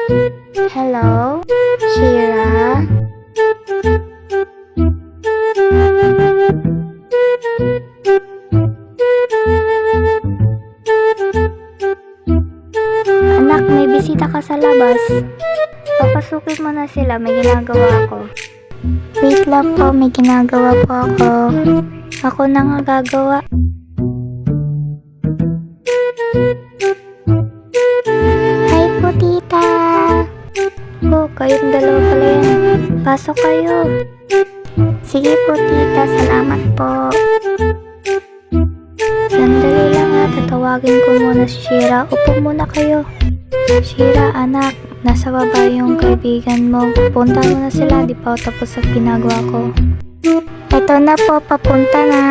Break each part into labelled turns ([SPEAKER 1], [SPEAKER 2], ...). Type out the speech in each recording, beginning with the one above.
[SPEAKER 1] Hello, Shira? Anak, may bisita ka sa labas. Papasukin mo na sila, may ginagawa ako. Wait lang po, may ginagawa po ako. Ako na nga gagawa. Hi po, tita. Oh, kayong dalawa pala yan. Pasok kayo. Sige po, tita. Salamat po. Sandali lang ha. Tatawagin ko muna si Shira. Upo muna kayo. Shira, anak. Nasa baba yung kaibigan mo. Punta mo na sila. Di pa ako tapos sa ginagawa ko. Ito na po. Papunta na.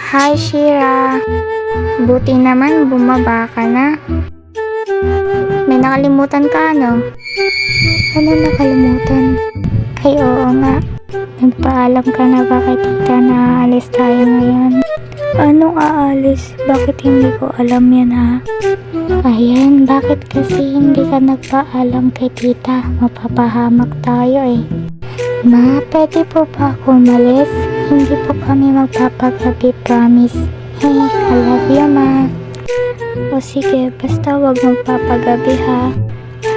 [SPEAKER 1] Hi, Shira. Buti naman bumaba ka na. May nakalimutan ka, no? Ano nakalimutan? Ay, oo nga. Nagpaalam ka na ba kay tita na aalis tayo ngayon? Anong aalis? Bakit hindi ko alam yan, ha? Ayan, bakit kasi hindi ka nagpaalam kay tita? Mapapahamak tayo eh. Ma, pwede po ba ako umalis? Hindi po kami magpapagabi, promise. Hey, I love you, ma. O sige, basta wag magpapagabi, ha.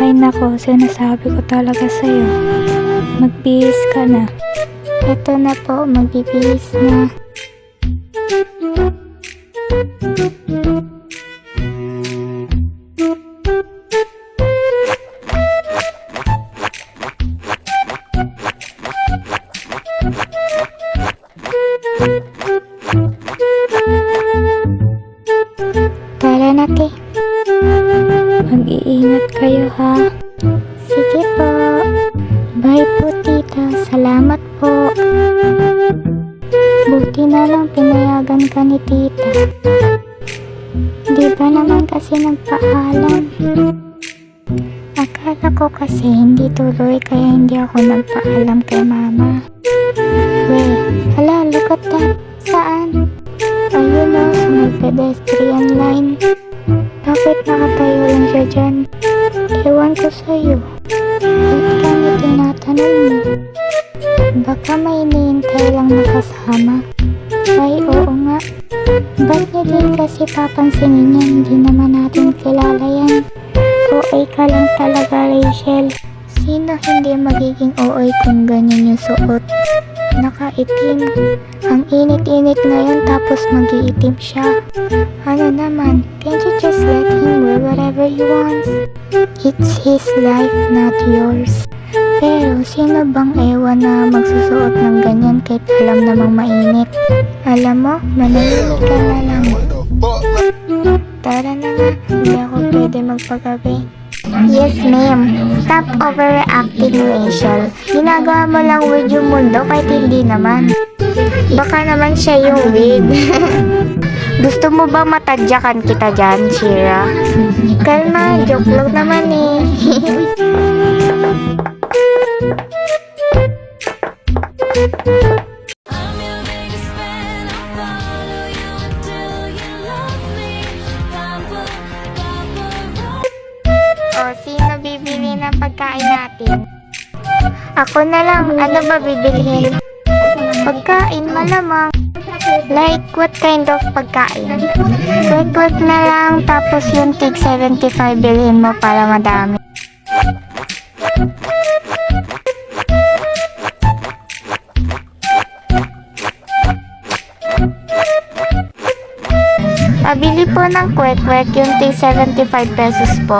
[SPEAKER 1] Ay nako, sinasabi ko talaga sa'yo. Magbihis ka na. Ito na po, magbibihis na. Tara na, te. Mag-iingat kayo, ha? Sige po. Bye po, tita. Salamat po. Buti na lang pinayagan ka ni tita. Di ba naman kasi nagpaalam? Akala ko kasi hindi tuloy kaya hindi ako nagpaalam kay mama. Weh, hala, look at that. Saan? Ayun o, sa may pedestrian line. Bakit nakatayo lang siya dyan? Ewan ko sa'yo. Ba't kami tinatanong mo? Baka may hinihintay lang na kasama. Ay, oo nga. Ba't niya din kasi papansinin yan? Hindi naman natin kilala yan. OA ka lang talaga, Rachel. Sino hindi magiging OA kung ganyan yung suot? Nakaitim. Ang init-init ngayon tapos mag-iitim siya. Ano naman, can't you just let him wear whatever he wants? It's his life, not yours. Pero sino bang ewan na magsusuot ng ganyan kahit alam namang mainit? Alam mo, manahimik ka na lang. Tara na nga, hindi ako pwede magpagabi. Yes, ma'am. Stop overreacting, Rachel. Ginagawa mo lang weird yung mundo kahit hindi naman. Baka naman siya yung weird. Gusto mo ba matadyakan kita dyan, Shira? Kalma, joke lang naman eh. O, sino bibili ng pagkain natin? Ako na lang. Ano ba bibilhin? Pagkain malamang. Like, what kind of pagkain? Quick na lang, tapos yung tig 75 bilhin mo para madami. Pabili po ng kwek-kwek yung tig 75 pesos po.